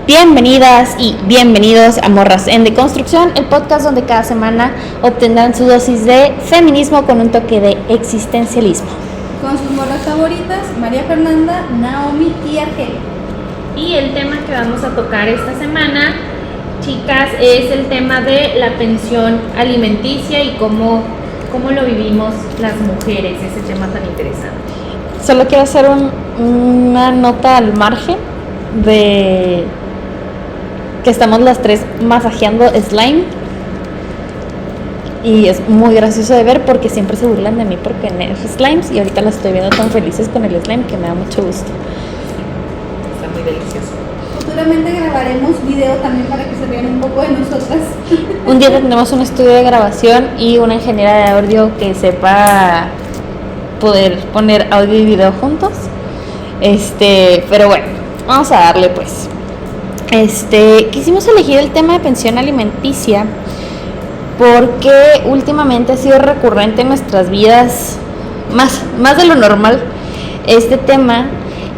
Bienvenidas y bienvenidos a Morras en Deconstrucción, el podcast donde cada semana obtendrán su dosis de feminismo con un toque de existencialismo. Con sus morras favoritas, María Fernanda, Naomi y Argelia. Y el tema que vamos a tocar esta semana, chicas, es el tema de la pensión alimenticia y cómo lo vivimos las mujeres, ese tema tan interesante. Solo quiero hacer una nota al margen de que estamos las tres masajeando slime y es muy gracioso de ver porque siempre se burlan de mí porque en slimes y ahorita las estoy viendo tan felices con el slime que me da mucho gusto. Está muy delicioso. Futuramente grabaremos video también para que se vean un poco de nosotras. Un día tendremos un estudio de grabación y una ingeniera de audio que sepa poder poner audio y video juntos. Pero bueno, vamos a darle pues. Quisimos elegir el tema de pensión alimenticia porque últimamente ha sido recurrente en nuestras vidas, más de lo normal, este tema,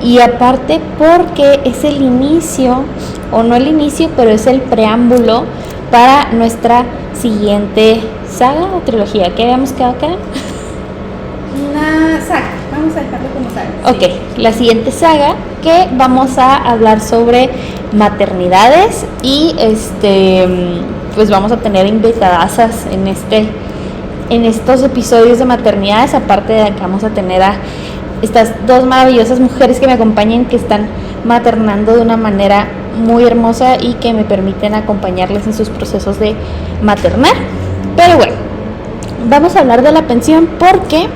y aparte porque es el inicio, o no el inicio, pero es el preámbulo para nuestra siguiente saga o trilogía. ¿Qué habíamos quedado acá? Una saga, vamos a dejarlo como saga. Ok, sí. La siguiente saga que vamos a hablar sobre maternidades y pues vamos a tener invitadasas en estos episodios de maternidades, aparte de que vamos a tener a estas dos maravillosas mujeres que me acompañan, que están maternando de una manera muy hermosa y que me permiten acompañarles en sus procesos de maternar. Pero bueno, vamos a hablar de la pensión porque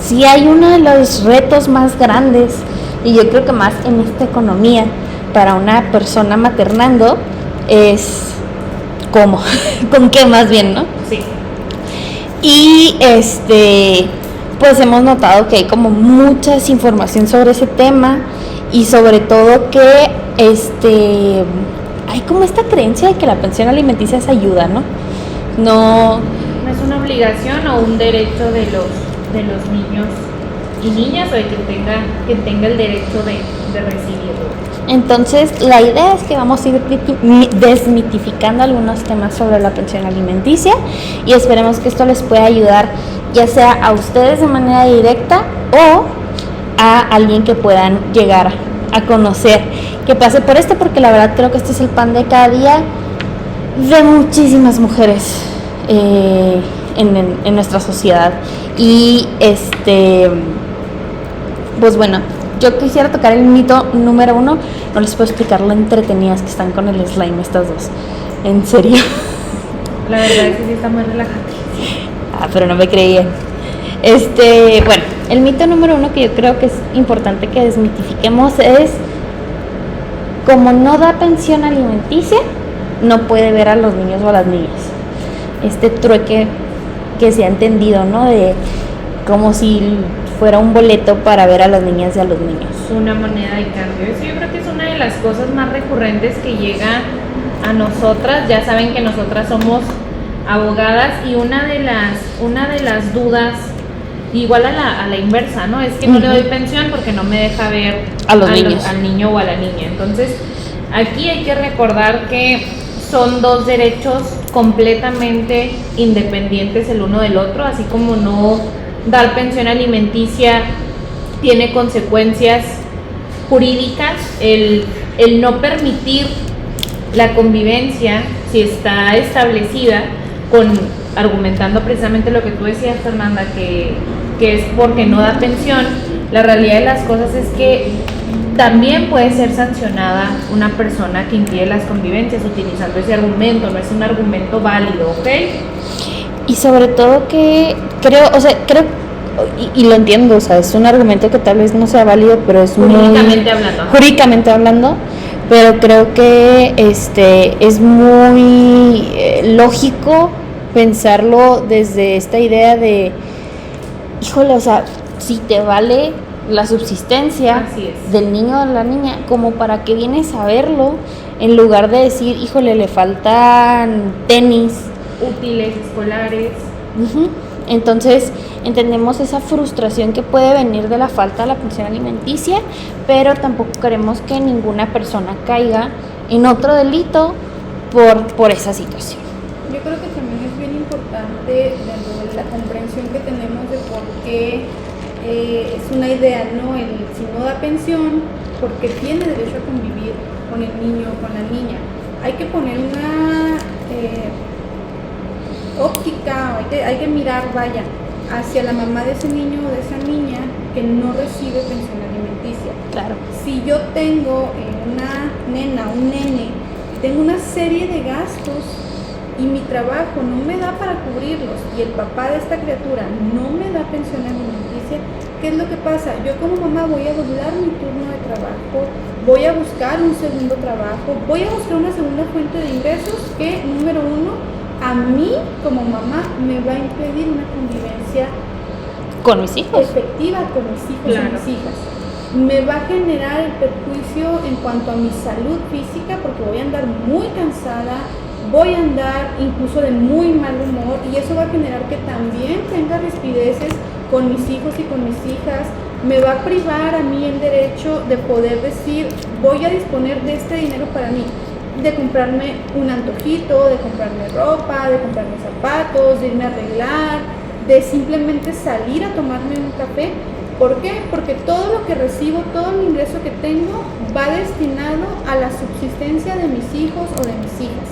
si hay uno de los retos más grandes, y yo creo que más en esta economía, para una persona maternando, es cómo, con qué más bien, ¿no? Sí. Y pues hemos notado que hay como mucha información sobre ese tema y sobre todo que hay como esta creencia de que la pensión alimenticia es ayuda, ¿no? No es una obligación o un derecho de los niños y niñas o de quien tenga el derecho de recibirlo. Entonces, la idea es que vamos a ir desmitificando algunos temas sobre la pensión alimenticia y esperemos que esto les pueda ayudar ya sea a ustedes de manera directa o a alguien que puedan llegar a conocer, que pase por esto, porque la verdad creo que este es el pan de cada día de muchísimas mujeres en nuestra sociedad. Y pues bueno, yo quisiera tocar el mito número 1. No les puedo explicar lo entretenidas que están con el slime estas dos. En serio. La verdad es que sí está muy relajante. Pero no me creían. Bueno, el mito número 1 que yo creo que es importante que desmitifiquemos es: como no da pensión alimenticia, no puede ver a los niños o a las niñas. Este trueque que se ha entendido, ¿no? De como si fuera un boleto para ver a las niñas y a los niños. Una moneda de cambio. Eso yo creo que es una de las cosas más recurrentes que llega a nosotras. Ya saben que nosotras somos abogadas y una de las dudas, igual a la inversa, ¿no? Es que no le doy pensión porque no me deja ver al niño o a la niña. Entonces, aquí hay que recordar que son dos derechos completamente independientes el uno del otro, así como no dar pensión alimenticia tiene consecuencias jurídicas, el no permitir la convivencia, si está establecida, argumentando precisamente lo que tú decías, Fernanda, que es porque no da pensión. La realidad de las cosas es que también puede ser sancionada una persona que impide las convivencias utilizando ese argumento, no es un argumento válido, ¿ok? Y sobre todo que creo, y lo entiendo, o sea, es un argumento que tal vez no sea válido, pero es jurídicamente hablando, pero creo que es muy lógico pensarlo desde esta idea de, híjole, o sea, si te vale la subsistencia del niño o de la niña, como para que vienes a verlo, en lugar de decir, híjole, le faltan tenis, útiles escolares. Entonces, entendemos esa frustración que puede venir de la falta de la pensión alimenticia, pero tampoco queremos que ninguna persona caiga en otro delito por esa situación. Yo creo que también es bien importante dentro de la comprensión que tenemos de por qué es una idea, ¿no? Si no da pensión, porque tiene derecho a convivir con el niño o con la niña. Hay que poner una óptica, hay que mirar, vaya, hacia la mamá de ese niño o de esa niña que no recibe pensión alimenticia. Claro. Si yo tengo una nena, un nene, tengo una serie de gastos y mi trabajo no me da para cubrirlos y el papá de esta criatura no me da pensión alimenticia, ¿qué es lo que pasa? Yo como mamá voy a doblar mi turno de trabajo, voy a buscar un segundo trabajo, voy a buscar una segunda fuente de ingresos que, número uno, a mí como mamá me va a impedir una convivencia con mis hijos, efectiva con mis hijos y mis hijas. Me va a generar el perjuicio en cuanto a mi salud física porque voy a andar muy cansada, voy a andar incluso de muy mal humor y eso va a generar que también tenga rispideces con mis hijos y con mis hijas. Me va a privar a mí el derecho de poder decir, voy a disponer de este dinero para mí, de comprarme un antojito, de comprarme ropa, de comprarme zapatos, de irme a arreglar, de simplemente salir a tomarme un café. ¿Por qué? Porque todo lo que recibo, todo el ingreso que tengo va destinado a la subsistencia de mis hijos o de mis hijas.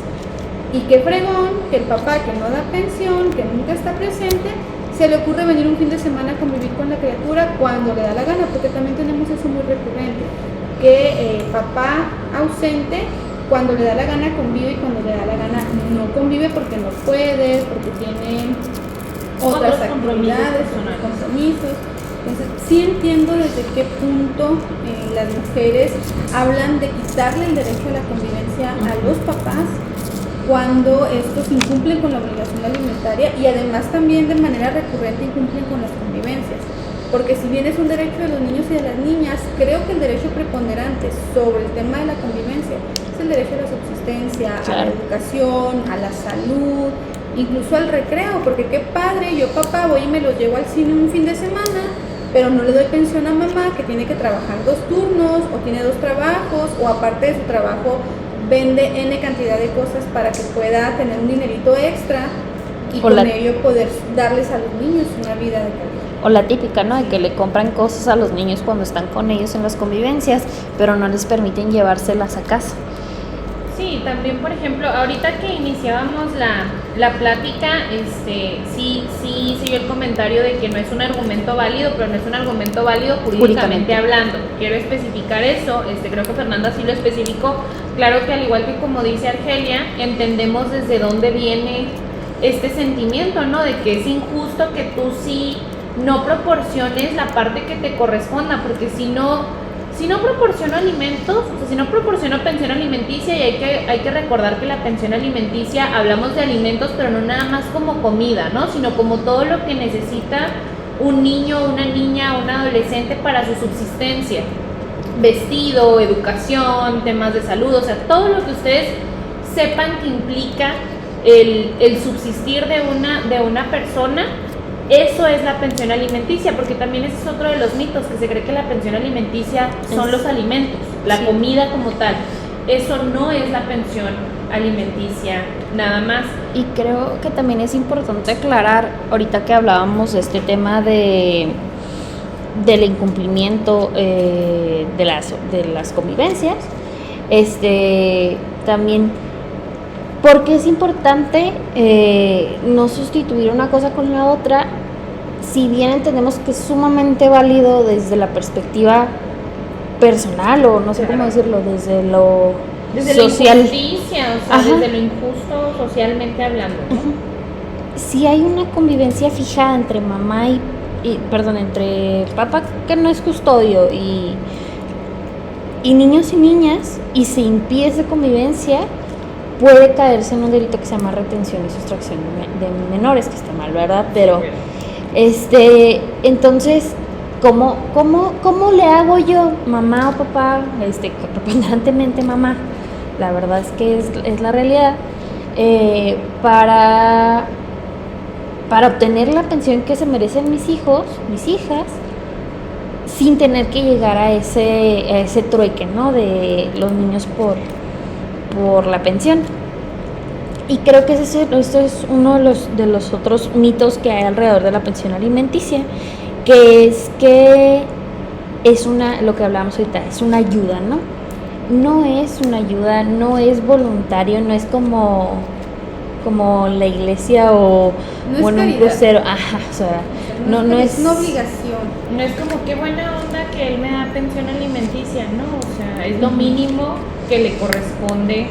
Y qué fregón que el papá que no da pensión, que nunca está presente, se le ocurre venir un fin de semana a convivir con la criatura cuando le da la gana, porque también tenemos eso muy recurrente, que papá ausente, cuando le da la gana convive y cuando le da la gana no convive porque no puede, porque tiene otras actividades, otros compromisos. Entonces, sí entiendo desde qué punto las mujeres hablan de quitarle el derecho a la convivencia a los papás cuando estos incumplen con la obligación alimentaria y además también de manera recurrente incumplen con las convivencias. Porque si bien es un derecho de los niños y de las niñas, creo que el derecho preponderante sobre el tema de la convivencia es el derecho a la subsistencia, a la educación, a la salud, incluso al recreo, porque qué padre, yo papá voy y me los llevo al cine un fin de semana, pero no le doy pensión a mamá que tiene que trabajar 2 turnos o tiene 2 trabajos o aparte de su trabajo vende N cantidad de cosas para que pueda tener un dinerito extra y con ello poder darles a los niños una vida de calidad. O la típica, ¿no? De que le compran cosas a los niños cuando están con ellos en las convivencias, pero no les permiten llevárselas a casa. Sí, también, por ejemplo, ahorita que iniciábamos la plática, sí siguió el comentario de que no es un argumento válido, pero no es un argumento válido jurídicamente hablando. Quiero especificar eso, creo que Fernanda sí lo especificó. Claro que al igual que como dice Argelia, entendemos desde dónde viene este sentimiento, ¿no? De que es injusto que tú sí no proporciones la parte que te corresponda, porque si no proporciono alimentos, o sea, si no proporciono pensión alimenticia, y hay que recordar que la pensión alimenticia, hablamos de alimentos, pero no nada más como comida, ¿no? Sino como todo lo que necesita un niño, una niña, un adolescente para su subsistencia. Vestido, educación, temas de salud, o sea, todo lo que ustedes sepan que implica el subsistir de una persona. Eso es la pensión alimenticia, porque también ese es otro de los mitos, que se cree que la pensión alimenticia son los alimentos, la comida como tal. Eso no es la pensión alimenticia, nada más. Y creo que también es importante aclarar, ahorita que hablábamos de este tema del incumplimiento de las convivencias, también porque es importante no sustituir una cosa con la otra, si bien entendemos que es sumamente válido desde la perspectiva personal, o no sé cómo decirlo, desde lo social. La injusticia, o sea, desde lo injusto socialmente hablando, ¿no? Si hay una convivencia fijada entre mamá entre papá que no es custodio y niños y niñas, y se impide esa convivencia, puede caerse en un delito que se llama retención y sustracción de menores, que está mal, ¿verdad? Pero, entonces, ¿cómo le hago yo, mamá o papá, preponderantemente mamá, la verdad es que es la realidad, para para obtener la pensión que se merecen mis hijos, mis hijas, sin tener que llegar a ese trueque, ¿no? De los niños por la pensión. Y creo que esto es uno de los otros mitos que hay alrededor de la pensión alimenticia, que es lo que hablábamos ahorita, es una ayuda, ¿no? No es una ayuda, no es voluntario, no es como la iglesia o no bueno, un crucero, ajá, o sea, no es una obligación. No es como qué buena onda que él me da pensión alimenticia, ¿no? O sea, es lo mínimo que le corresponde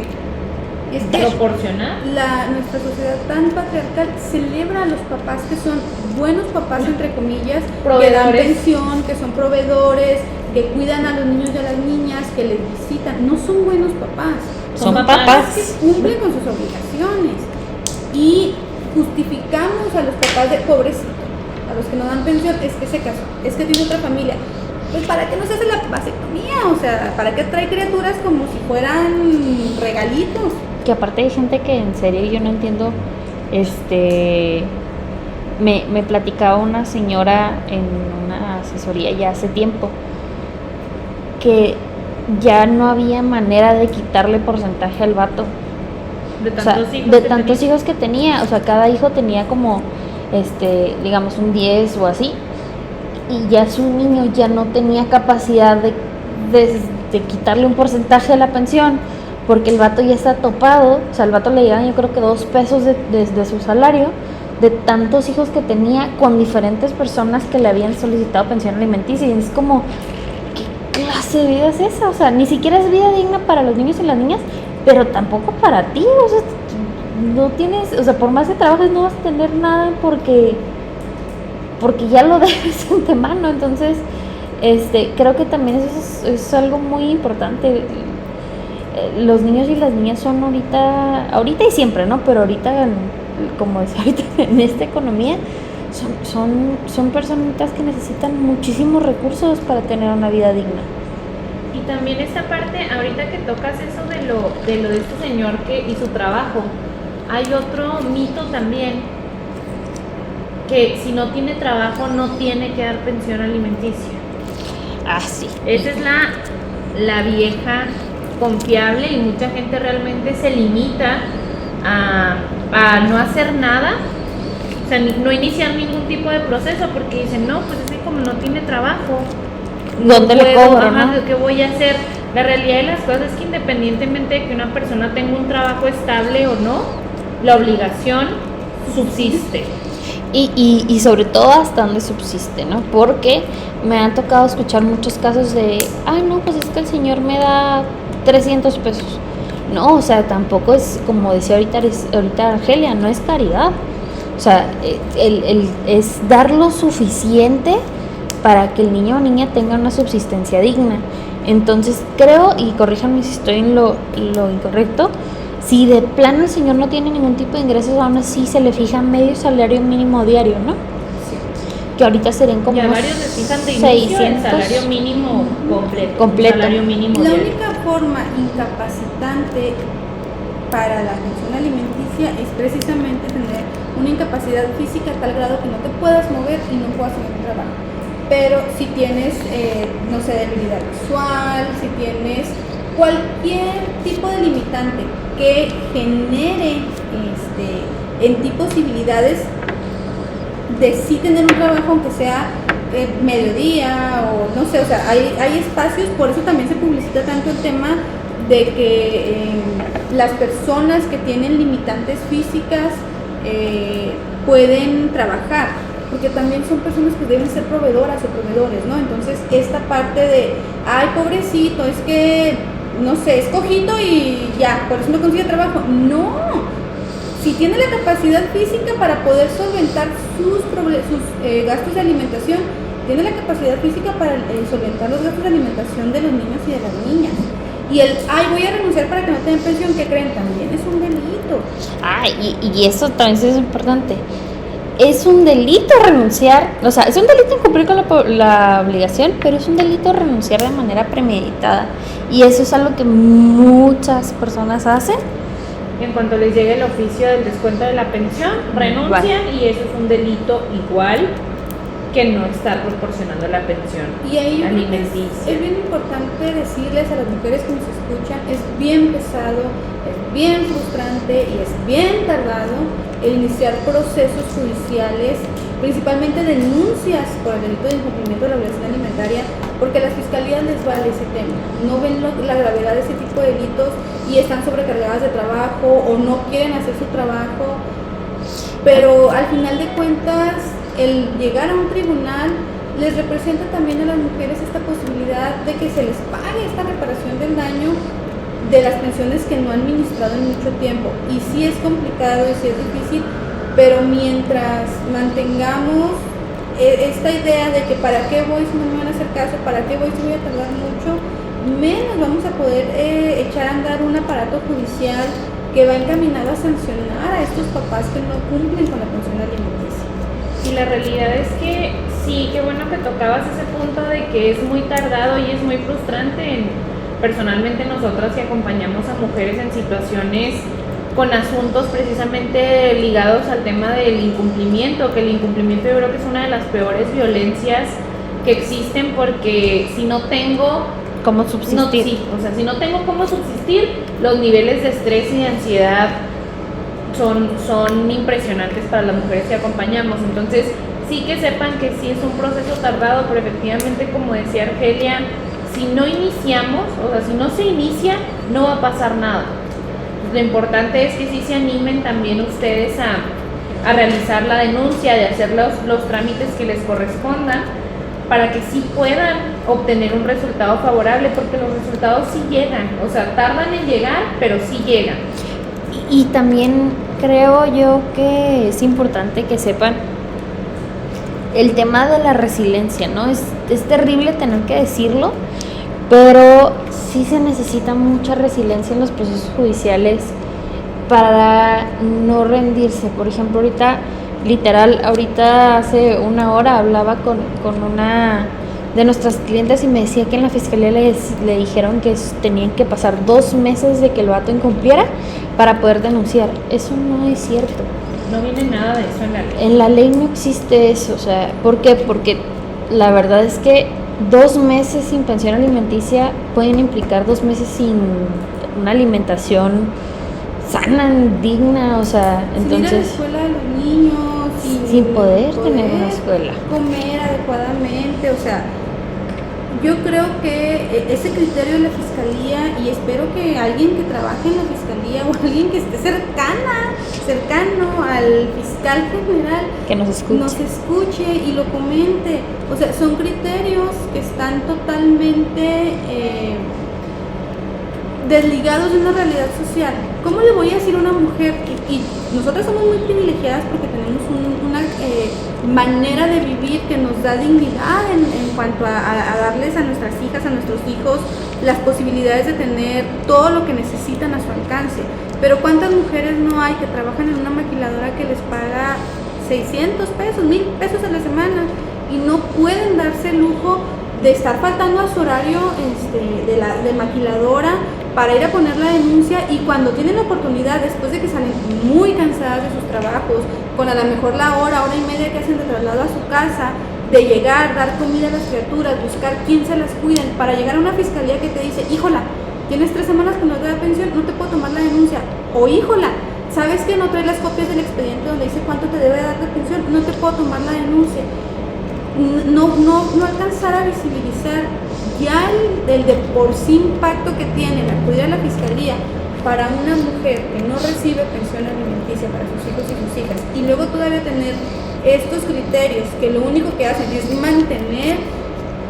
proporcionar. Nuestra sociedad tan patriarcal celebra a los papás que son buenos papás, entre comillas, que dan pensión, que son proveedores, que cuidan a los niños y a las niñas, que les visitan. No son buenos papás. Son papás que cumplen con sus obligaciones. Y justificamos a los papás de pobrecito, a los que no dan pensión, es que se casó, es que tiene otra familia. Pues ¿para qué no se hace la vasectomía? O sea, ¿para qué trae criaturas como si fueran regalitos? Que aparte hay gente que en serio yo no entiendo, me platicaba una señora en una asesoría ya hace tiempo, que ya no había manera de quitarle porcentaje al vato. De tantos hijos que tenía, o sea, cada hijo tenía como, digamos, un 10 o así, y ya su niño ya no tenía capacidad de quitarle un porcentaje de la pensión, porque el vato ya está topado, o sea, el vato le llegan yo creo que 2 pesos de su salario, de tantos hijos que tenía con diferentes personas que le habían solicitado pensión alimenticia, y es como, ¿qué clase de vida es esa? O sea, ni siquiera es vida digna para los niños y las niñas, pero tampoco para ti, o sea, no tienes, o sea, por más que trabajes no vas a tener nada porque ya lo debes de antemano. Entonces, creo que también eso es algo muy importante. Los niños y las niñas son ahorita y siempre, ¿no? Pero ahorita, como decía ahorita, en esta economía, son personitas que necesitan muchísimos recursos para tener una vida digna. Y también esta parte, ahorita que tocas eso de lo de este señor y su trabajo, hay otro mito también, que si no tiene trabajo no tiene que dar pensión alimenticia. Ah, sí. Esa es la vieja confiable, y mucha gente realmente se limita a no hacer nada, o sea, no iniciar ningún tipo de proceso, porque dicen, no, pues es que como no tiene trabajo, ¿dónde le cobro, no? ¿Qué voy a hacer? La realidad de las cosas es que independientemente de que una persona tenga un trabajo estable o no, la obligación subsiste. Y sobre todo hasta donde subsiste, ¿no? Porque me han tocado escuchar muchos casos de, no, pues es que el señor me da 300 pesos. No, o sea, tampoco es, como decía ahorita Argelia, no es caridad. O sea, es dar lo suficiente para que el niño o niña tenga una subsistencia digna. Entonces creo, y corríjanme si estoy en lo incorrecto, si de plano el señor no tiene ningún tipo de ingresos, aún así se le fija medio salario mínimo diario, ¿no? Sí. Que ahorita serían como ya varios le fijan de inicio 600, el salario mínimo completo. Salario mínimo la diario. Única forma incapacitante para la pensión alimenticia es precisamente tener una incapacidad física a tal grado que no te puedas mover y no puedas hacer un trabajo. Pero si tienes, no sé, debilidad visual, si tienes cualquier tipo de limitante que genere en ti posibilidades de sí tener un trabajo, aunque sea mediodía o no sé, o sea, hay espacios, por eso también se publicita tanto el tema de que las personas que tienen limitantes físicas pueden trabajar, porque también son personas que deben ser proveedoras o proveedores, ¿no? Entonces, esta parte de, ay, pobrecito, es que, no sé, es cojito y ya, por eso no consigue trabajo. No, si tiene la capacidad física para poder solventar sus gastos de alimentación, tiene la capacidad física para solventar los gastos de alimentación de los niños y de las niñas. Y voy a renunciar para que no tengan pensión, ¿qué creen? También es un delito. Y eso también es importante. Es un delito renunciar, o sea, es un delito incumplir con la obligación, pero es un delito renunciar de manera premeditada. Y eso es algo que muchas personas hacen En cuanto les llegue el oficio del descuento de la pensión, renuncian y eso es un delito igual que no estar proporcionando la pensión y ahí alimenticia. Es bien importante decirles a las mujeres que nos escuchan, es bien pesado, es bien frustrante y es bien tardado el iniciar procesos judiciales, principalmente denuncias por el delito de incumplimiento de la obligación alimentaria, porque a las fiscalías les vale ese tema, no ven la gravedad de ese tipo de delitos y están sobrecargadas de trabajo o no quieren hacer su trabajo, pero al final de cuentas el llegar a un tribunal les representa también a las mujeres esta posibilidad de que se les pague esta reparación del daño de las pensiones que no han administrado en mucho tiempo. Y sí es complicado y sí es difícil, pero mientras mantengamos esta idea de que para qué voy si no me van a hacer caso, para qué voy si voy a tardar mucho, menos vamos a poder echar a andar un aparato judicial que va encaminado a sancionar a estos papás que no cumplen con la pensión alimenticia. Y la realidad es que sí, qué bueno que tocabas ese punto de que es muy tardado y es muy frustrante. Personalmente nosotras que acompañamos a mujeres en situaciones con asuntos precisamente ligados al tema del incumplimiento, que el incumplimiento yo creo que es una de las peores violencias que existen, porque si no tengo cómo subsistir, si no tengo cómo subsistir, los niveles de estrés y de ansiedad son impresionantes para las mujeres que acompañamos. Entonces sí que sepan que sí es un proceso tardado, pero efectivamente, como decía Argelia, si no iniciamos, o sea, si no se inicia, no va a pasar nada. Lo importante es que sí se animen también ustedes a realizar la denuncia, de hacer los trámites que les correspondan, para que sí puedan obtener un resultado favorable, porque los resultados sí llegan, o sea, tardan en llegar, pero sí llegan. Y también creo yo que es importante que sepan el tema de la resiliencia, ¿no? Es terrible tener que decirlo, pero sí se necesita mucha resiliencia en los procesos judiciales para no rendirse. Por ejemplo, ahorita hace una hora hablaba con una de nuestras clientes y me decía que en la fiscalía le dijeron que tenían que pasar 2 meses de que el vato incumpliera para poder denunciar. Eso no es cierto. No viene nada de eso en la ley. En la ley no existe eso, o sea, ¿por qué? Porque la verdad es que 2 meses sin pensión alimenticia pueden implicar 2 meses sin una alimentación sana, digna, o sea, entonces... Sin ir a la escuela de los niños, sin poder tener una escuela. Comer adecuadamente, o sea, yo creo que ese criterio de la fiscalía, y espero que alguien que trabaje en la fiscalía o alguien que esté cercano al fiscal general que nos escuche y lo comente. O sea, son criterios que están totalmente desligados de una realidad social. ¿Cómo le voy a decir a una mujer? Y nosotras somos muy privilegiadas porque tenemos una manera de vivir que nos da dignidad en cuanto a darles a nuestras hijas, a nuestros hijos, las posibilidades de tener todo lo que necesitan a su alcance. Pero ¿cuántas mujeres no hay que trabajan en una maquiladora que les paga 600 pesos, 1,000 pesos a la semana y no pueden darse el lujo de estar faltando a su horario de maquiladora para ir a poner la denuncia, y cuando tienen la oportunidad, después de que salen muy cansadas de sus trabajos, con a lo mejor la hora y media que hacen de traslado a su casa, de llegar, dar comida a las criaturas, buscar quién se las cuiden, para llegar a una fiscalía que te dice, híjola, tienes 3 semanas que no te da pensión, no te puedo tomar la denuncia, o híjola, ¿sabes que no traes las copias del expediente donde dice cuánto te debe dar de pensión? No te puedo tomar la denuncia. No alcanzar a visibilizar ya el de por sí impacto que tiene el acudir a la fiscalía para una mujer que no recibe pensión alimenticia para sus hijos y sus hijas, y luego todavía tener estos criterios que lo único que hacen es mantener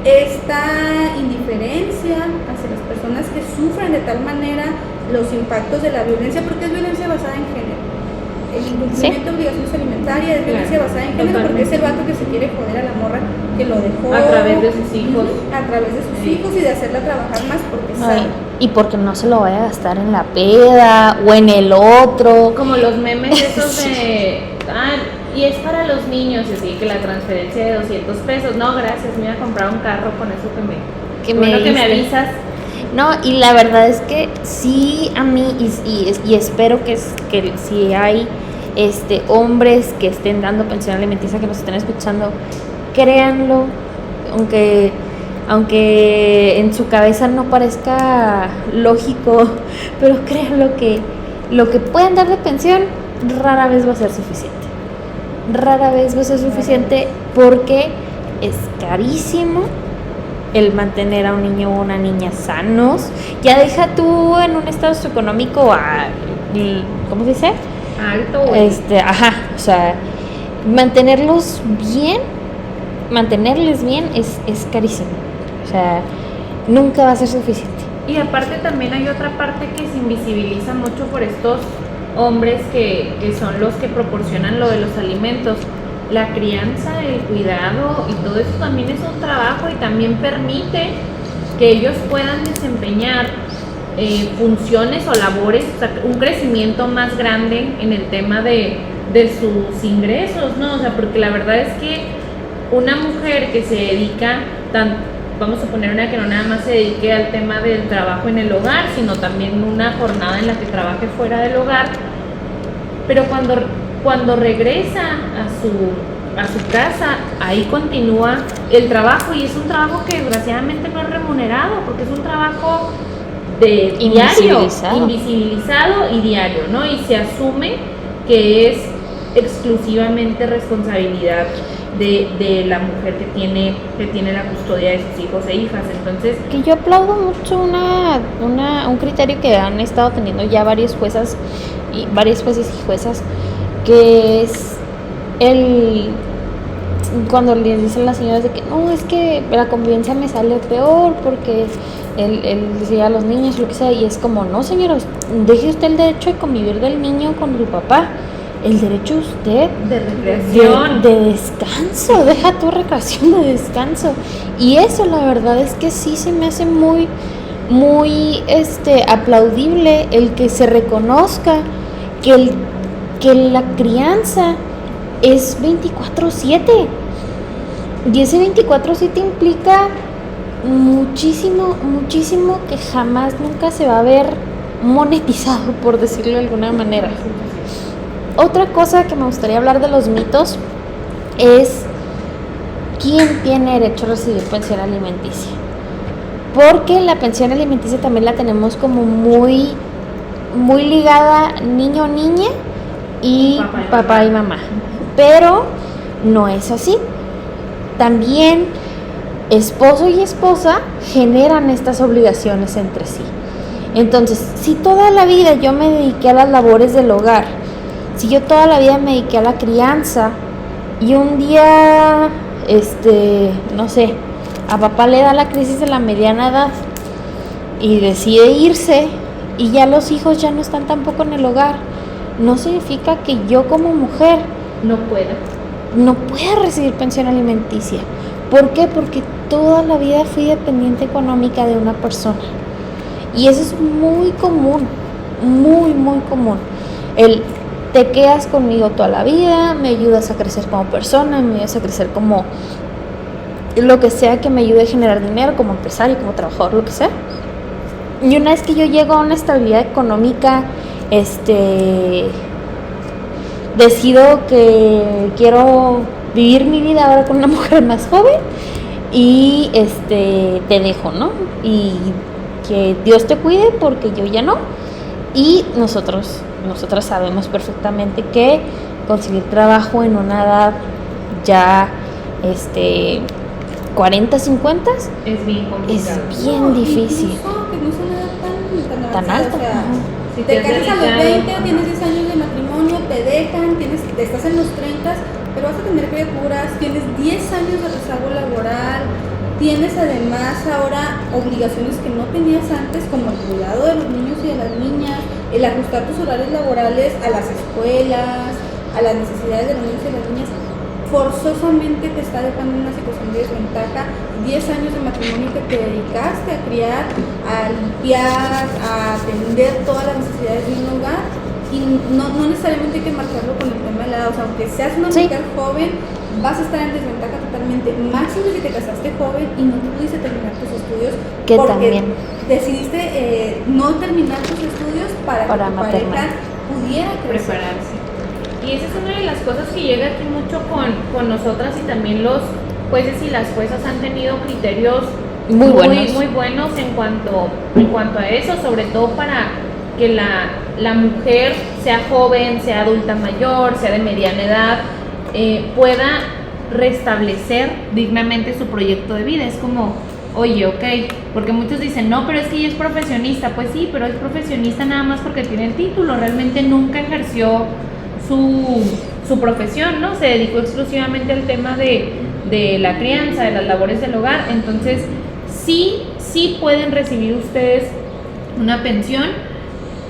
esta indiferencia hacia las personas que sufren de tal manera los impactos de la violencia, porque es violencia basada en género. El incumplimiento de obligaciones alimentarias es violencia basada en género, porque es el vato que se quiere joder a la morra que lo dejó a través de sus hijos, y de hacerla trabajar más porque sabe. Y porque no se lo vaya a gastar en la peda o en el otro. Como los memes esos de y es para los niños, así que la transferencia de 200 pesos, no gracias, me voy a comprar un carro con eso que me avisas. No, y la verdad es que sí, a mí, y espero que si hay hombres que estén dando pensión alimenticia, que nos estén escuchando, créanlo, aunque en su cabeza no parezca lógico, pero créanlo que lo que pueden dar de pensión rara vez va a ser suficiente. Rara vez va a ser suficiente porque es carísimo el mantener a un niño o una niña sanos. Ya deja tú en un estado socioeconómico ¿cómo se dice? Alto. O sea, mantenerles bien es carísimo. O sea, nunca va a ser suficiente. Y aparte también hay otra parte que se invisibiliza mucho por estos hombres que son los que proporcionan lo de los alimentos. La crianza, el cuidado y todo eso también es un trabajo y también permite que ellos puedan desempeñar funciones o labores, o sea, un crecimiento más grande en el tema de sus ingresos, ¿no? O sea, porque la verdad es que una mujer que se dedica, vamos a poner una que no nada más se dedique al tema del trabajo en el hogar, sino también una jornada en la que trabaje fuera del hogar, pero cuando regresa a su casa, ahí continúa el trabajo y es un trabajo que desgraciadamente no es remunerado porque es un trabajo de invisibilizado y diario, ¿no? Y se asume que es exclusivamente responsabilidad de la mujer que tiene la custodia de sus hijos e hijas. Entonces, que yo aplaudo mucho un criterio que han estado teniendo ya varios jueces y juezas, que es cuando les dicen las señoras de que no, es que la convivencia me sale peor porque él decía a los niños, lo que sea, y es como, no señora, deje usted el derecho de convivir del niño con su papá, el derecho usted de recreación, de descanso, deja tu recreación, de descanso. Y eso la verdad es que sí se me hace muy aplaudible el que se reconozca que la crianza es 24/7 y ese 24/7 implica muchísimo que jamás nunca se va a ver monetizado, por decirlo de alguna manera. Otra cosa que me gustaría hablar de los mitos es quién tiene derecho a recibir pensión alimenticia, porque la pensión alimenticia también la tenemos como muy ligada niño o niña y papá y mamá, pero no es así. También esposo y esposa generan estas obligaciones entre sí. Entonces, si toda la vida yo me dediqué a las labores del hogar, si yo toda la vida me dediqué a la crianza y un día, no sé, a papá le da la crisis de la mediana edad y decide irse y ya los hijos ya no están tampoco en el hogar, no significa que yo como mujer no pueda recibir pensión alimenticia. ¿Por qué? Porque toda la vida fui dependiente económica de una persona. Y eso es muy común, muy común. Te quedas conmigo toda la vida, me ayudas a crecer como persona, me ayudas a crecer como lo que sea que me ayude a generar dinero, como empresario, como trabajador, lo que sea. Y una vez que yo llego a una estabilidad económica, decido que quiero vivir mi vida ahora con una mujer más joven y te dejo, ¿no? Y que Dios te cuide porque yo ya no. Y nosotras sabemos perfectamente que conseguir trabajo en una edad ya 40, 50 es bien complicado. Es bien difícil. Incluso que no es una edad tan alta. O sea, si te casas a los 20, ajá, tienes 10 años de matrimonio, te dejan, estás en los 30, pero vas a tener criaturas, tienes 10 años de rezago laboral, tienes además ahora obligaciones que no tenías antes, como el cuidado de los niños y de las niñas, el ajustar tus horarios laborales a las escuelas, a las necesidades de los niños y de las niñas. Forzosamente te está dejando en una situación de desventaja. 10 años de matrimonio que te dedicaste a criar, a limpiar, a atender todas las necesidades de un hogar, y no necesariamente hay que marcarlo con el tema de la edad, o sea, aunque seas una Sí. mujer joven, vas a estar en desventaja totalmente, máximo si te casaste joven y no pudiste terminar tus estudios, Que porque también. decidiste no terminar tus estudios para que tu maternar. pareja pudiera crecer. Prepararse. Y esa es una de las cosas que llega aquí mucho con nosotras, y también los jueces y las juezas han tenido criterios Muy buenos. muy buenos en cuanto a eso, sobre todo para que la mujer, sea joven, sea adulta mayor, sea de mediana edad, pueda restablecer dignamente su proyecto de vida. Es como, oye, ok, porque muchos dicen, no, pero es que ella es profesionista. Pues sí, pero es profesionista nada más porque tiene el título, realmente nunca ejerció su profesión, ¿no? Se dedicó exclusivamente al tema de la crianza, de las labores del hogar. Entonces, sí pueden recibir ustedes una pensión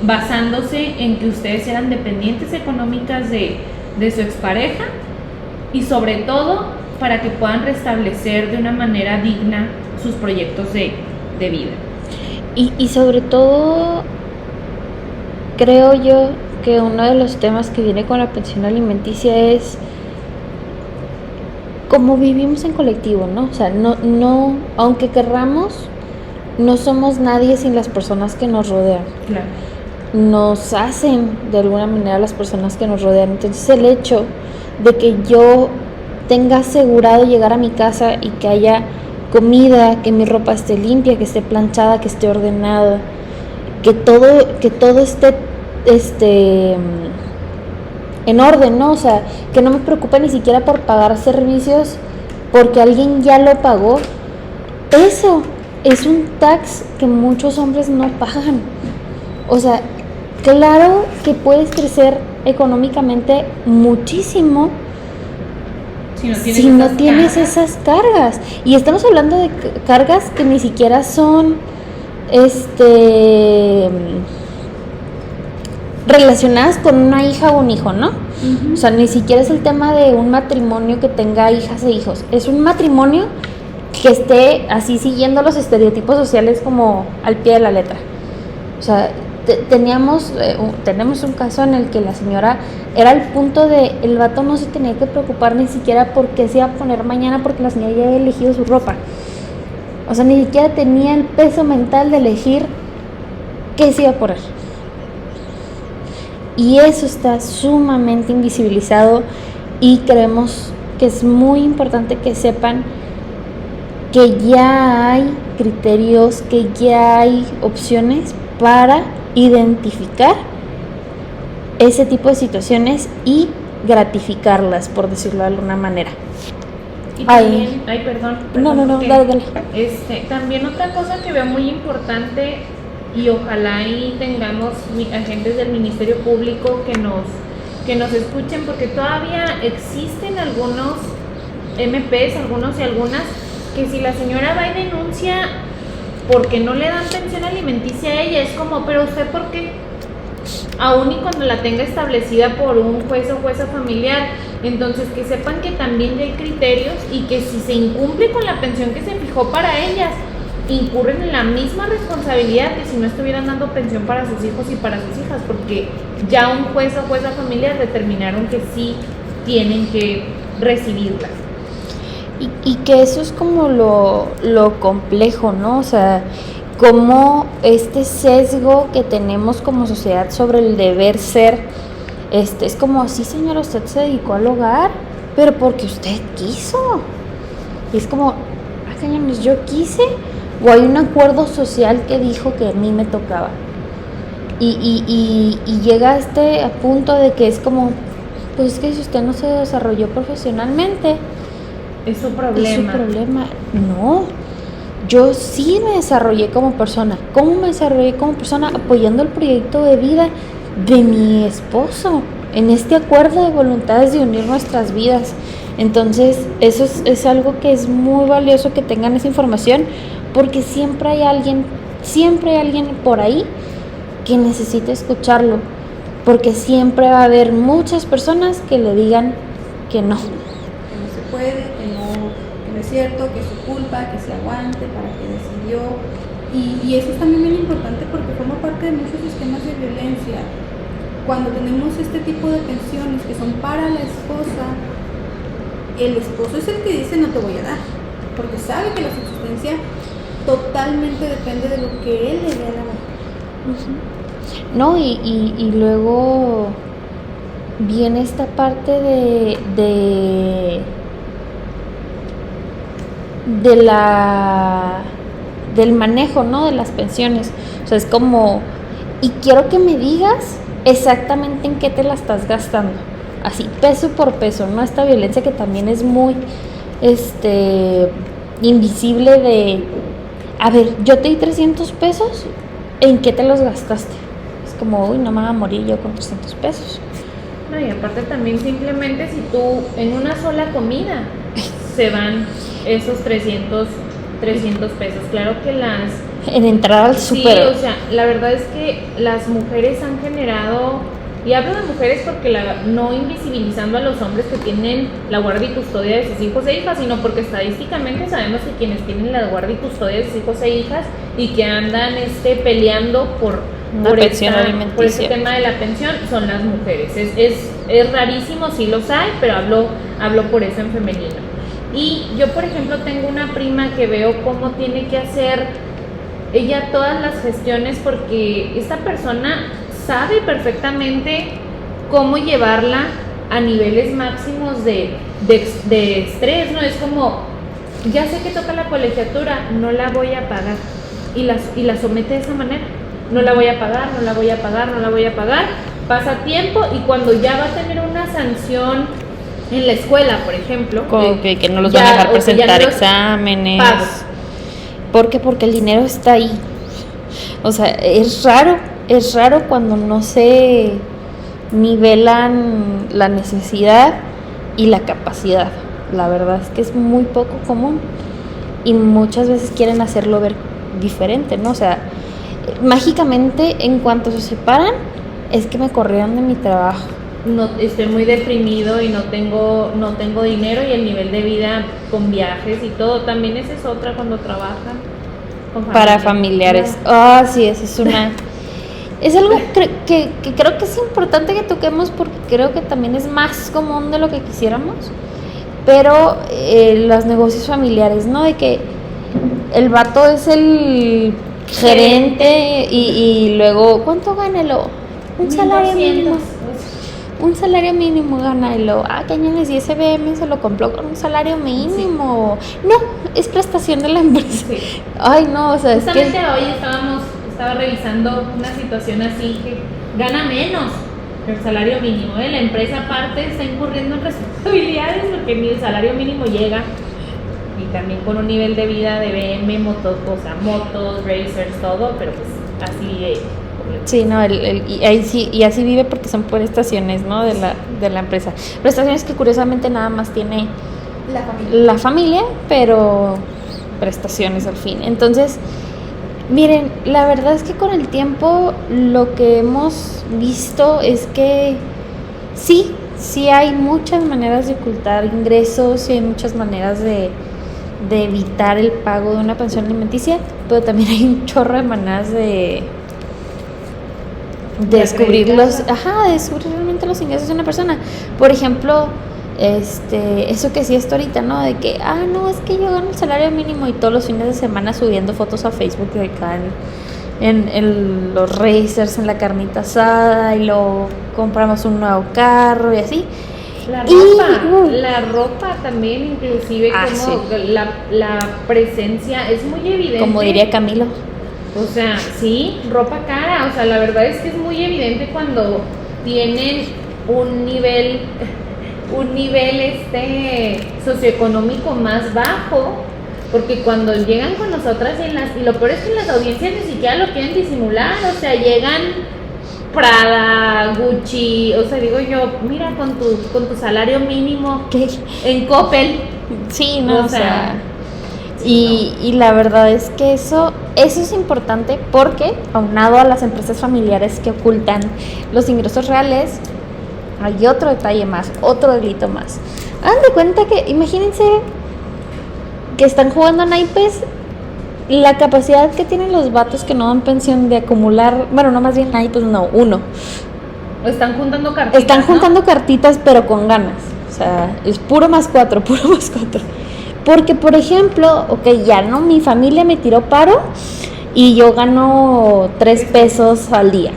basándose en que ustedes eran dependientes económicas de su expareja, y sobre todo para que puedan restablecer de una manera digna sus proyectos de vida. Y sobre todo, creo yo que uno de los temas que viene con la pensión alimenticia es cómo vivimos en colectivo, ¿no? O sea, no, aunque querramos, no somos nadie sin las personas que nos rodean. Claro. Nos hacen de alguna manera las personas que nos rodean. Entonces el hecho de que yo tenga asegurado llegar a mi casa y que haya comida, que mi ropa esté limpia, que esté planchada, que esté ordenada, que todo esté en orden, ¿no? O sea, que no me preocupe ni siquiera por pagar servicios porque alguien ya lo pagó. Eso es un tax que muchos hombres no pagan. O sea, claro que puedes crecer económicamente muchísimo si no tienes esas cargas. Y estamos hablando de cargas que ni siquiera son relacionadas con una hija o un hijo, ¿no? Uh-huh. O sea, ni siquiera es el tema de un matrimonio que tenga hijas e hijos. Es un matrimonio que esté así siguiendo los estereotipos sociales como al pie de la letra. O sea, tenemos un caso en el que la señora era al punto de el vato no se tenía que preocupar ni siquiera por qué se iba a poner mañana, porque la señora ya había elegido su ropa. O sea, ni siquiera tenía el peso mental de elegir qué se iba a poner. Y eso está sumamente invisibilizado, y creemos que es muy importante que sepan que ya hay criterios, que ya hay opciones para identificar ese tipo de situaciones y gratificarlas, por decirlo de alguna manera. Y también, perdón, no, dale. También otra cosa que veo muy importante, y ojalá y tengamos agentes del Ministerio Público que nos escuchen, porque todavía existen algunos MPs, algunos y algunas, que si la señora va y denuncia porque no le dan pensión alimenticia a ella, es como, pero usted ¿por qué? Aún y cuando la tenga establecida por un juez o jueza familiar. Entonces, que sepan que también ya hay criterios, y que si se incumple con la pensión que se fijó para ellas, incurren en la misma responsabilidad que si no estuvieran dando pensión para sus hijos y para sus hijas, porque ya un juez o jueza familiar determinaron que sí tienen que recibirla. Y que eso es como lo complejo, ¿no? O sea, como este sesgo que tenemos como sociedad sobre el deber ser, es como, sí señora, usted se dedicó al hogar, pero porque usted quiso. Y es como, cañones, yo quise, o hay un acuerdo social que dijo que a mí me tocaba. Y llega a punto de que es como, pues es que si usted no se desarrolló profesionalmente, es su problema. No, yo sí me desarrollé como persona. ¿Cómo me desarrollé como persona? Apoyando el proyecto de vida de mi esposo, en este acuerdo de voluntades de unir nuestras vidas. Entonces, eso es algo que es muy valioso que tengan esa información, porque siempre hay alguien por ahí que necesita escucharlo, porque siempre va a haber muchas personas que le digan que no. Que no se puede, que no es cierto, que es su culpa, que se aguante, para que decidió. Y eso es también bien importante porque forma parte de muchos esquemas de violencia. cuando tenemos este tipo de pensiones que son para la esposa, el esposo es el que dice no te voy a dar, porque sabe que la subsistencia totalmente depende de lo que él le dé a la mujer. No, y luego viene esta parte del manejo, ¿no? De las pensiones. O sea, es como, y quiero que me digas exactamente en qué te la estás gastando. Así, peso por peso, ¿no? Esta violencia que también es muy, invisible de, a ver, yo te di 300 pesos, ¿en qué te los gastaste? Es como, uy, no me voy a morir yo con 300 pesos. No, y aparte también simplemente si tú en una sola comida se van esos 300 pesos. Claro que en entrar al súper. Sí, o sea, la verdad es que las mujeres han generado, y hablo de mujeres porque no invisibilizando a los hombres que tienen la guardia y custodia de sus hijos e hijas, sino porque estadísticamente sabemos que quienes tienen la guardia y custodia de sus hijos e hijas y que andan peleando por este tema de la pensión son las mujeres. Es rarísimo, sí los hay, pero hablo por eso en femenino. Y yo, por ejemplo, tengo una prima que veo cómo tiene que hacer ella todas las gestiones, porque esta persona sabe perfectamente cómo llevarla a niveles máximos de estrés, ¿no? Es como, ya sé que toca la colegiatura, no la voy a pagar, y la somete de esa manera, no la voy a pagar, pasa tiempo, y cuando ya va a tener una sanción en la escuela, por ejemplo, como que no los van a dejar presentar exámenes, ¿por qué? Porque el dinero está ahí. O sea, es raro cuando no se nivelan la necesidad y la capacidad. La verdad es que es muy poco común y muchas veces quieren hacerlo ver diferente, ¿no? O sea, mágicamente en cuanto se separan es que me corrieron de mi trabajo. No, estoy muy deprimido y no tengo dinero, y el nivel de vida con viajes y todo, también esa es otra cuando trabajan con para familiares. Sí, eso es es algo que creo que es importante que toquemos, porque creo que también es más común de lo que quisiéramos, pero los negocios familiares, ¿no? De que el vato es el gerente y luego, ¿cuánto gana? Un salario mínimo. Un salario mínimo gana, y cañones, y ese BM se lo compró con un salario mínimo. Sí. No, es prestación de la empresa. Sí. Ay, no, o sea, justamente hoy estaba revisando una situación así, que gana menos que el salario mínimo, La empresa aparte está incurriendo en responsabilidades porque ni el salario mínimo llega, y también con un nivel de vida de BM, motos, racers, todo, pero pues así sí, no, y así vive porque son prestaciones, ¿no? de la empresa. Prestaciones que curiosamente nada más tiene la familia, pero prestaciones al fin. Entonces, miren, la verdad es que con el tiempo lo que hemos visto es que sí hay muchas maneras de ocultar ingresos, y hay muchas maneras de evitar el pago de una pensión alimenticia, pero también hay un chorro de maneras de descubrir realmente los ingresos de una persona. Por ejemplo, eso que sí está ahorita, ¿no? De que, no, es que yo gano el salario mínimo, y todos los fines de semana subiendo fotos a Facebook de acá en los racers, en la carnita asada, y luego compramos un nuevo carro y así. La ropa también, inclusive, como sí. La presencia es muy evidente. Como diría Camilo. O sea, sí, ropa cara. O sea, la verdad es que es muy evidente cuando tienen un nivel socioeconómico más bajo, porque cuando llegan con nosotras y lo peor es que en las audiencias ni siquiera lo quieren disimular. O sea, llegan Prada, Gucci, o sea, digo yo, mira, con tu salario mínimo, ¿qué? En Coppel. Sí, no, o sea y la verdad es que eso es importante, porque aunado a las empresas familiares que ocultan los ingresos reales, hay otro detalle más, otro delito más. Hagan de cuenta que, imagínense que están jugando a naipes, la capacidad que tienen los vatos que no dan pensión de acumular, bueno, no, más bien naipes, no, uno, Están juntando cartitas. Están juntando cartitas, pero con ganas. O sea, es puro más 4, puro más 4. Porque, por ejemplo, ya no, mi familia me tiró paro y yo gano 3 pesos al día.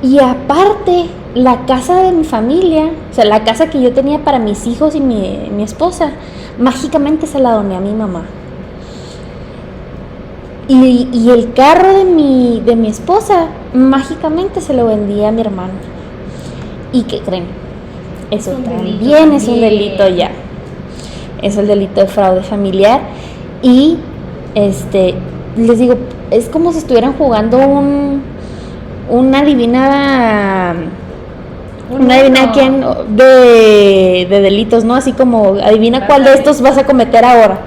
Y aparte, la casa de mi familia, o sea, la casa que yo tenía para mis hijos y mi esposa, mágicamente se la doné a mi mamá. Y el carro de mi esposa, mágicamente se lo vendí a mi hermano. ¿Y qué creen? Eso también es un delito ya. Es el delito de fraude familiar. Y les digo, es como si estuvieran jugando una adivina quién de delitos, ¿no? Así como adivina cuál de estos vas a cometer ahora.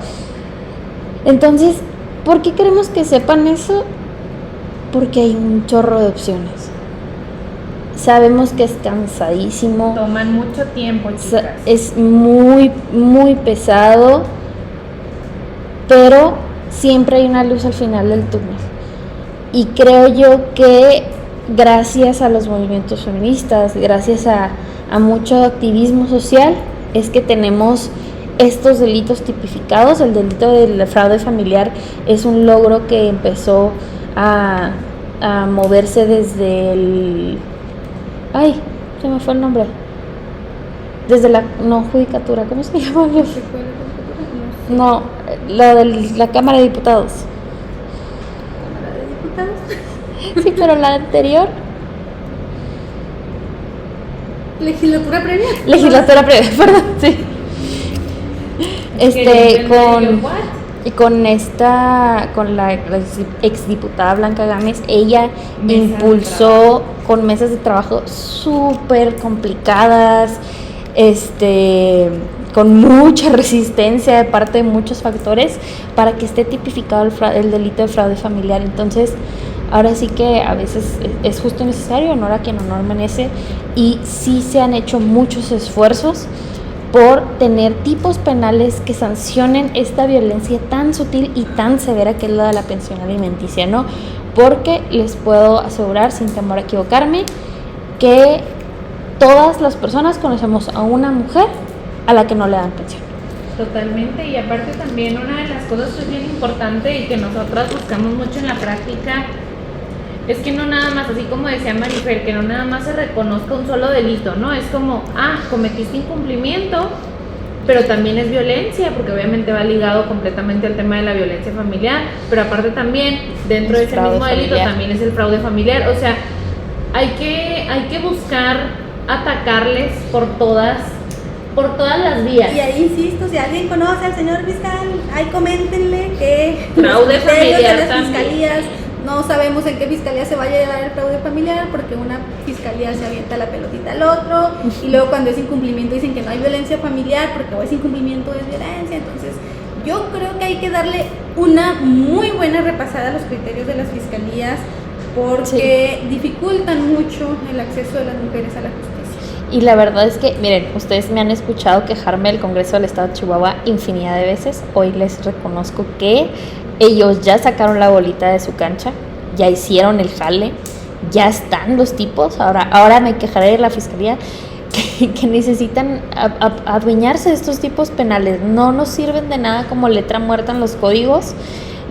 Entonces, ¿por qué queremos que sepan eso? Porque hay un chorro de opciones. Sabemos que es cansadísimo. Toman mucho tiempo, chicas. Es muy, muy pesado, pero siempre hay una luz al final del túnel. Y creo yo que gracias a los movimientos feministas, gracias a mucho activismo social, es que tenemos estos delitos tipificados. El delito del fraude familiar es un logro que empezó a moverse desde el... Ay, se me fue el nombre. Desde la... No, judicatura, ¿cómo se llama? No, la Cámara de Diputados. ¿Cámara de Diputados? Sí, pero la anterior... Legislatura previa. Legislatura previa, perdón, sí. Con la exdiputada Blanca Gámez, ella impulsó con mesas de trabajo súper complicadas, con mucha resistencia de parte de muchos factores para que esté tipificado el delito de fraude familiar. Entonces, ahora sí que a veces es justo y necesario, honor a quien honor merece, y sí se han hecho muchos esfuerzos por tener tipos penales que sancionen esta violencia tan sutil y tan severa que es la de la pensión alimenticia, ¿no? Porque les puedo asegurar, sin temor a equivocarme, que todas las personas conocemos a una mujer a la que no le dan pensión. Totalmente, y aparte también una de las cosas que es bien importante y que nosotras buscamos mucho en la práctica es que no nada más, así como decía Marifer, que no nada más se reconozca un solo delito, ¿no? Es como, cometiste incumplimiento, pero también es violencia, porque obviamente va ligado completamente al tema de la violencia familiar, pero aparte también, dentro de ese mismo delito, también es el fraude familiar. O sea, hay que buscar atacarles por todas las vías. Y ahí insisto, si alguien conoce al señor fiscal, ahí coméntenle que fraude familiar de las también. Fiscalías, no sabemos en qué fiscalía se vaya a llevar el fraude familiar, porque una fiscalía se avienta la pelotita al otro, y luego cuando es incumplimiento dicen que no hay violencia familiar, porque ese incumplimiento es violencia. Entonces, yo creo que hay que darle una muy buena repasada a los criterios de las fiscalías, porque dificultan mucho el acceso de las mujeres a la justicia. Y la verdad es que, miren, ustedes me han escuchado quejarme del Congreso del Estado de Chihuahua infinidad de veces. Hoy les reconozco que ellos ya sacaron la bolita de su cancha, ya hicieron el jale, ya están los tipos. Ahora me quejaré de la Fiscalía que necesitan adueñarse de estos tipos penales. No nos sirven de nada como letra muerta en los códigos,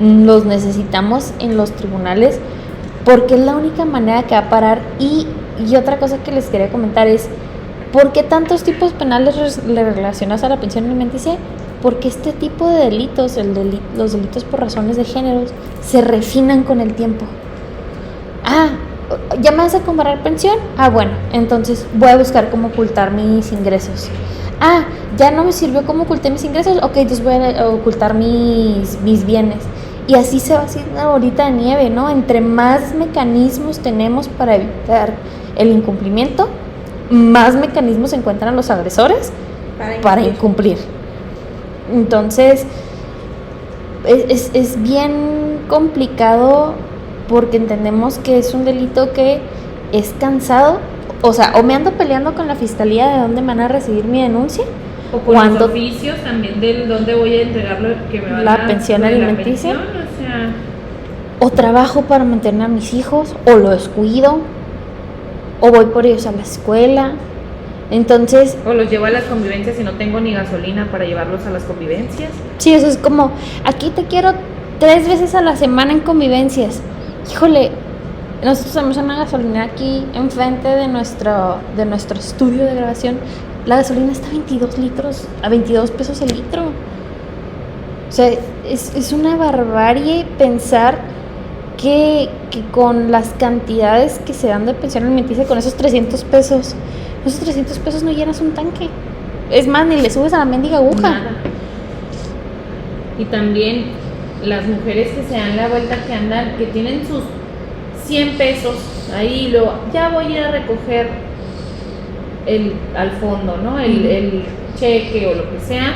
los necesitamos en los tribunales porque es la única manera que va a parar. Y otra cosa que les quería comentar es, ¿por qué tantos tipos penales relacionados a la pensión alimenticia? Porque este tipo de delitos, los delitos por razones de género, se refinan con el tiempo. ¿Ya me vas a comparar pensión? Bueno, entonces voy a buscar cómo ocultar mis ingresos. Ya no me sirvió cómo oculté mis ingresos, entonces voy a ocultar mis bienes. Y así se va haciendo una bolita de nieve, ¿no? Entre más mecanismos tenemos para evitar el incumplimiento, más mecanismos encuentran los agresores para incumplir. Entonces, es bien complicado porque entendemos que es un delito que es cansado. O sea, o me ando peleando con la fiscalía de dónde me van a recibir mi denuncia, o con los oficios también de dónde voy a entregar lo que me van la pensión alimenticia, o trabajo para mantener a mis hijos, o lo descuido, o voy por ellos a la escuela. Entonces, O los llevo a las convivencias y no tengo ni gasolina para llevarlos a las convivencias. sí, eso es como, aquí te quiero 3 veces a la semana en convivencias. Híjole, nosotros tenemos una gasolina aquí enfrente de nuestro estudio de grabación. La gasolina está a 22 litros, a 22 pesos el litro. O sea, es una barbarie pensar que con las cantidades que se dan de pensión alimenticia, con esos 300 pesos no llenas un tanque. Es más, ni le subes a la mendiga aguja. Nada. Y también las mujeres que se dan la vuelta, que andan, que tienen sus 100 pesos ahí, luego ya voy a ir a recoger al fondo, ¿no? El cheque o lo que sea.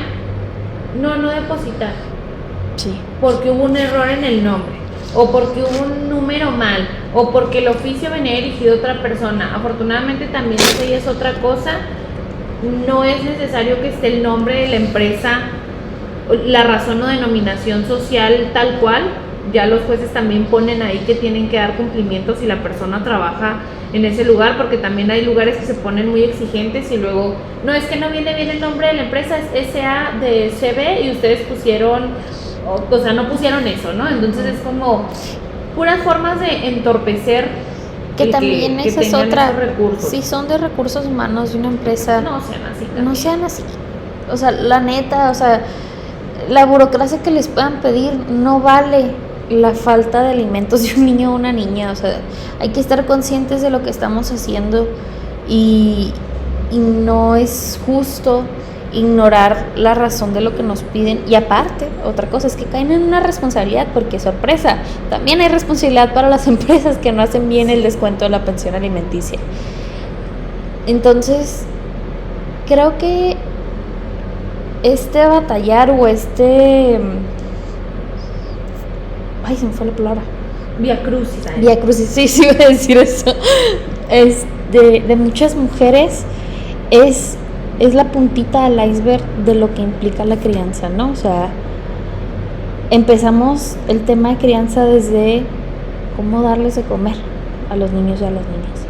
No depositar. Sí. Porque hubo un error en el nombre, o porque hubo un número mal, o porque el oficio venía dirigido a otra persona. Afortunadamente también esa ya es otra cosa. No es necesario que esté el nombre de la empresa, la razón o denominación social tal cual. Ya los jueces también ponen ahí que tienen que dar cumplimiento si la persona trabaja en ese lugar, porque también hay lugares que se ponen muy exigentes y luego, no, es que no viene bien el nombre de la empresa, es SA de CB y ustedes pusieron, o sea, no pusieron eso, ¿no? Entonces es como puras formas de entorpecer Que también esa es tengan otra. esos recursos. Si son de recursos humanos de una empresa, No sean así no también. sean así. O sea, la neta, o sea, la burocracia que les puedan pedir no vale la falta de alimentos de un niño o una niña. O sea, hay que estar conscientes de lo que estamos haciendo y no es justo ignorar la razón de lo que nos piden. Y aparte, otra cosa es que caen en una responsabilidad, porque sorpresa, también hay responsabilidad para las empresas que no hacen bien el descuento de la pensión alimenticia. Entonces, creo que batallar o ay, se me fue la palabra. Vía Crucis. ¿sabes? Vía Crucis, sí, iba a decir eso. Es de muchas mujeres, es la puntita al iceberg de lo que implica la crianza, ¿no? O sea, empezamos el tema de crianza desde cómo darles de comer a los niños y a las niñas.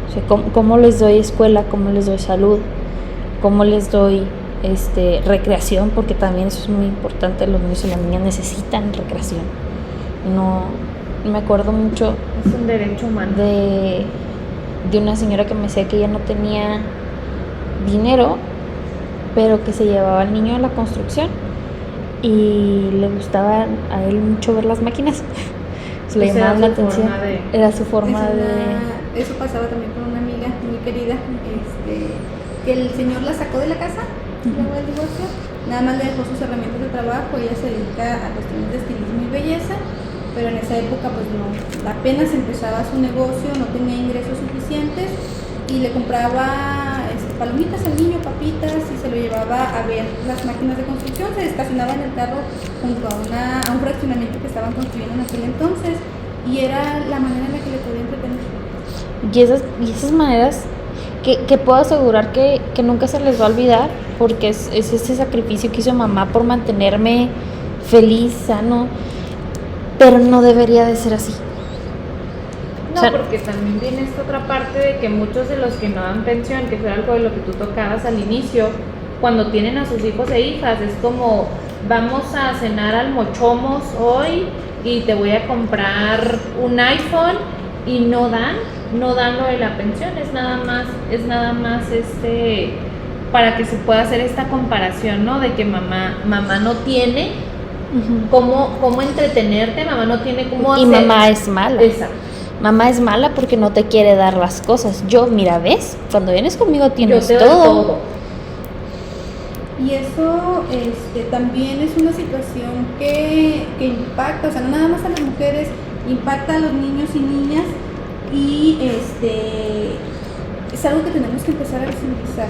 O sea, cómo les doy escuela, cómo les doy salud, cómo les doy recreación, porque también eso es muy importante. Los niños y las niñas necesitan recreación. No me acuerdo mucho Es un derecho humano. de una señora que me decía que ella no tenía dinero, pero que se llevaba al niño a la construcción y le gustaba a él mucho ver las máquinas. Se le Esa llamaba era la su atención. forma de- Era su forma Eso pasaba también con una amiga muy querida, que el señor la sacó de la casa luego del divorcio, nada más le dejó sus herramientas de trabajo. Ella se dedica a cuestiones de estilismo y belleza, pero en esa época pues no, apenas empezaba su negocio, no tenía ingresos suficientes y le compraba palomitas al niño, papitas, y se lo llevaba a ver las máquinas de construcción. Se estacionaba en el carro junto a un fraccionamiento que estaban construyendo en aquel entonces, y era la manera en la que le podía entretener. Y esas maneras que puedo asegurar que nunca se les va a olvidar, porque es ese sacrificio que hizo mamá por mantenerme feliz, sano, pero no debería de ser así. No, O sea, porque también viene esta otra parte de que muchos de los que no dan pensión, que fue algo de lo que tú tocabas al inicio, cuando tienen a sus hijos e hijas, es como, vamos a cenar al Mochomos hoy y te voy a comprar un iPhone, y no dan lo de la pensión. Es nada más para que se pueda hacer esta comparación, ¿no? De que mamá no tiene cómo entretenerte, mamá no tiene cómo y hacer. mamá es mala. Exacto. Mamá es mala porque no te quiere dar las cosas. Yo, mira, ¿ves? Cuando vienes conmigo tienes Yo te doy todo. Y eso también es una situación que impacta, o sea, no nada más a las mujeres, impacta a los niños y niñas, y es algo que tenemos que empezar a visibilizar.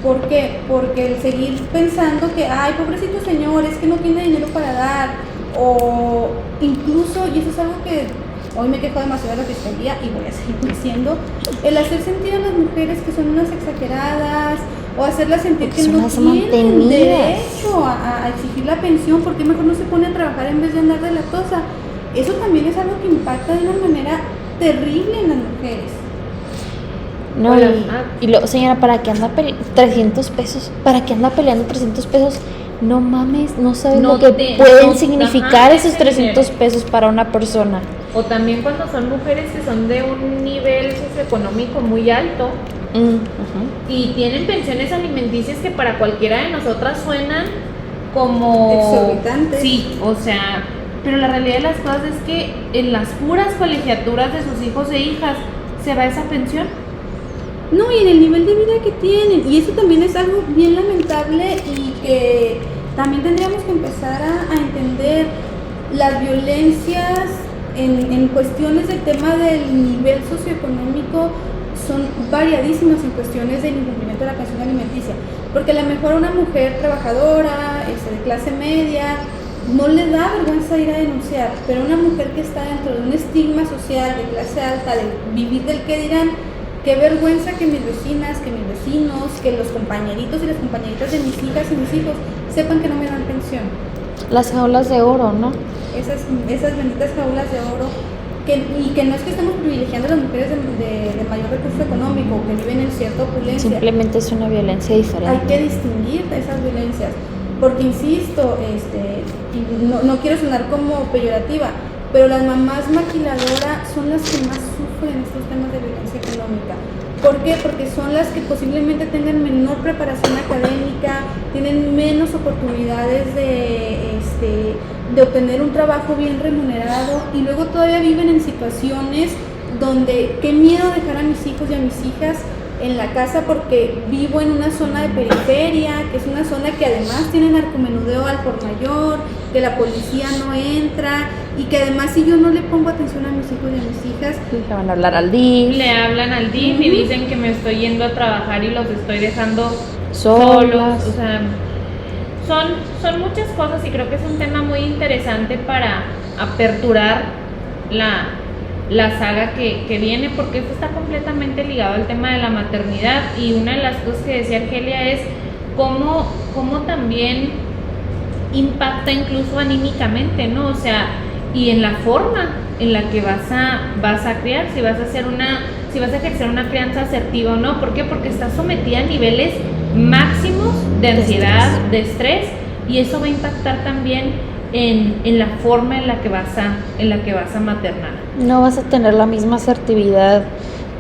¿Por qué? Porque el seguir pensando que, ay, pobrecito señor, es que no tiene dinero para dar, o incluso, y eso es algo que hoy me quejo demasiado de la fiscalía y voy a seguir diciendo, el hacer sentir a las mujeres que son unas exageradas, o hacerlas sentir Porque que son no unas tienen mantenidas. derecho a exigir la pensión, porque mejor no se pone a trabajar en vez de andar de la tosa. Eso también es algo que impacta de una manera terrible en las mujeres. No, Hola. y luego, señora, ¿para qué anda peleando 300 pesos? ¿Para qué anda peleando 300 pesos? No mames, no sabes No lo que te- pueden no, significar ajá, esos ese 300 dinero. pesos para una persona. O también cuando son mujeres que son de un nivel socioeconómico muy alto Ajá. y tienen pensiones alimenticias que para cualquiera de nosotras suenan como Exorbitantes. Sí, o sea, pero la realidad de las cosas es que en las puras colegiaturas de sus hijos e hijas se va esa pensión. No, y en el nivel de vida que tienen. Y eso también es algo bien lamentable y que también tendríamos que empezar a entender las violencias en cuestiones del tema del nivel socioeconómico son variadísimas en cuestiones del incumplimiento de la pensión alimenticia. Porque a lo mejor una mujer trabajadora, de clase media, no le da vergüenza ir a denunciar, pero una mujer que está dentro de un estigma social de clase alta, de vivir del que dirán, qué vergüenza que mis vecinas, que mis vecinos, que los compañeritos y las compañeritas de mis hijas y mis hijos sepan que no me dan pensión. Las jaulas de oro, ¿no? Esas benditas jaulas de oro, y que no es que estemos privilegiando a las mujeres de mayor recurso económico, que viven en cierta opulencia. Simplemente es una violencia diferente. Hay que distinguir de esas violencias, porque insisto, y no quiero sonar como peyorativa, pero las mamás maquiladoras son las que más sufren estos temas de violencia económica. ¿Por qué? Porque son las que posiblemente tengan menor preparación académica, tienen menos oportunidades de obtener un trabajo bien remunerado y luego todavía viven en situaciones donde qué miedo dejar a mis hijos y a mis hijas en la casa porque vivo en una zona de periferia, que es una zona que además tiene narcomenudeo al por mayor, que la policía no entra y que además si yo no le pongo atención a mis hijos y a mis hijas, Le van a hablar al DIF. Le hablan al DIF y dicen que me estoy yendo a trabajar y los estoy dejando Solas. solos. O sea, son muchas cosas y creo que es un tema muy interesante para aperturar la saga que viene, porque esto está completamente ligado al tema de la maternidad. Y una de las cosas que decía Argelia es cómo también impacta incluso anímicamente, ¿no? O sea, y en la forma en la que vas a criar, si vas a ejercer una crianza asertiva o no. ¿Por qué? Porque estás sometida a niveles máximos de ansiedad, de estrés, y eso va a impactar también en la forma en la que vas a maternar. No vas a tener la misma asertividad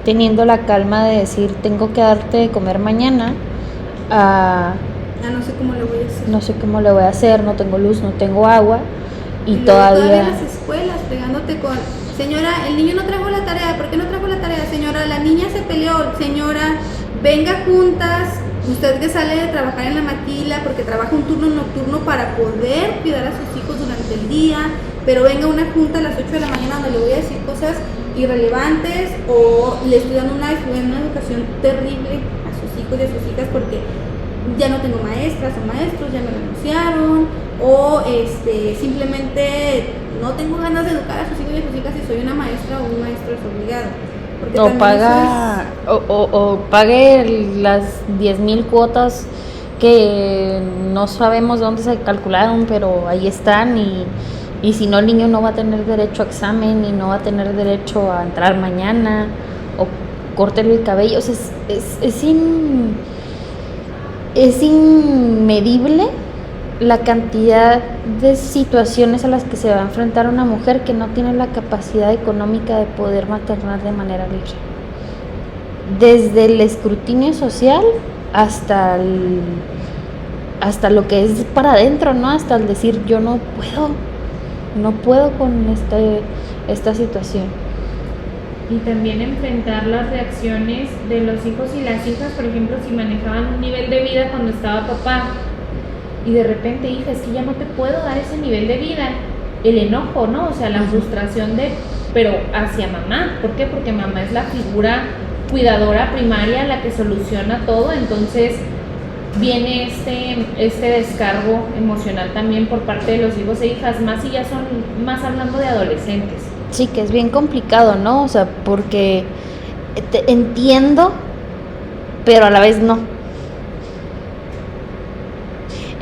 teniendo la calma de decir tengo que darte de comer mañana no sé cómo lo voy a hacer. no sé cómo le voy a hacer, no tengo luz, no tengo agua y luego todavía en las escuelas pegándote con señora, el niño no trajo la tarea, ¿por qué no trajo la tarea? Señora, la niña se peleó, señora, venga juntas, usted que sale de trabajar en la maquila porque trabaja un turno nocturno para poder cuidar a sus hijos durante el día, pero venga una junta a las 8 de la mañana donde le voy a decir cosas irrelevantes o le estoy dando una educación terrible a sus hijos y a sus hijas porque ya no tengo maestras o maestros, ya me renunciaron, o simplemente no tengo ganas de educar a sus hijos y a sus hijas si soy una maestra o un maestro desobligado. Porque o paga o pague las 10,000 cuotas que no sabemos dónde se calcularon, pero ahí están y si no el niño no va a tener derecho a examen y no va a tener derecho a entrar mañana o córtele el cabello. O sea, es inmedible la cantidad de situaciones a las que se va a enfrentar una mujer que no tiene la capacidad económica de poder maternar de manera libre. Desde el escrutinio social hasta lo que es para adentro, ¿no? Hasta el decir yo no puedo con esta situación. Y también enfrentar las reacciones de los hijos y las hijas, por ejemplo, si manejaban un nivel de vida cuando estaba papá y de repente, hija, es que ya no te puedo dar ese nivel de vida, el enojo, ¿no? O sea, la frustración pero hacia mamá. ¿Por qué? Porque mamá es la figura cuidadora primaria, la que soluciona todo. Entonces viene este descargo emocional también por parte de los hijos e hijas, más si ya son más hablando de adolescentes. Sí, que es bien complicado, ¿no? O sea, porque te entiendo, pero a la vez no.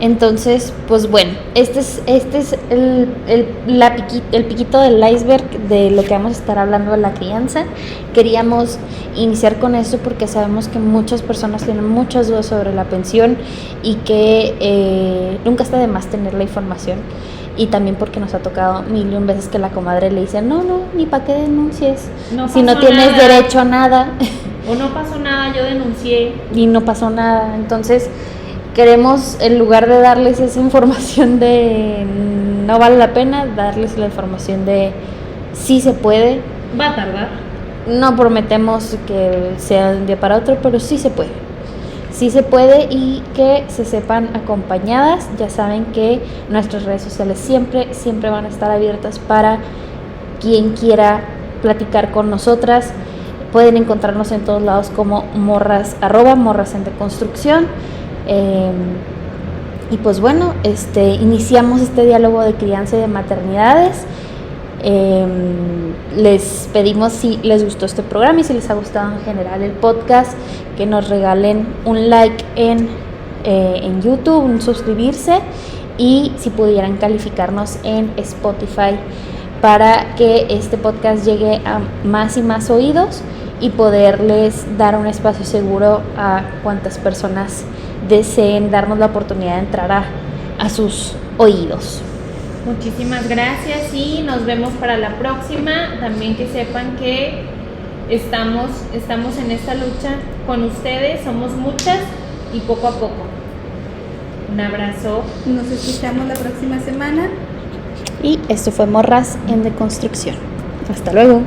Entonces, pues bueno, este es el piquito del iceberg de lo que vamos a estar hablando de la crianza. Queríamos iniciar con esto porque sabemos que muchas personas tienen muchas dudas sobre la pensión y que nunca está de más tener la información. Y también porque nos ha tocado 1,000,000 veces que la comadre le dice, no, ni para qué denuncies, si no tienes derecho a nada. O no pasó nada, yo denuncié. Y no pasó nada. Entonces queremos, en lugar de darles esa información de no vale la pena, darles la información de sí se puede. Va a tardar. No prometemos que sea de un día para otro, pero sí se puede. Sí se puede, y que se sepan acompañadas. Ya saben que nuestras redes sociales siempre van a estar abiertas para quien quiera platicar con nosotras. Pueden encontrarnos en todos lados como morras en deconstrucción. Y pues bueno, iniciamos este diálogo de crianza y de maternidades. Les pedimos, si les gustó este programa y si les ha gustado en general el podcast, que nos regalen un like en YouTube, un suscribirse, y si pudieran calificarnos en Spotify para que este podcast llegue a más y más oídos y poderles dar un espacio seguro a cuantas personas deseen darnos la oportunidad de entrar a sus oídos. Muchísimas gracias y nos vemos para la próxima. También que sepan que estamos en esta lucha con ustedes, somos muchas y poco a poco. Un abrazo. Nos escuchamos la próxima semana. Y esto fue Morras en Deconstrucción. Hasta luego.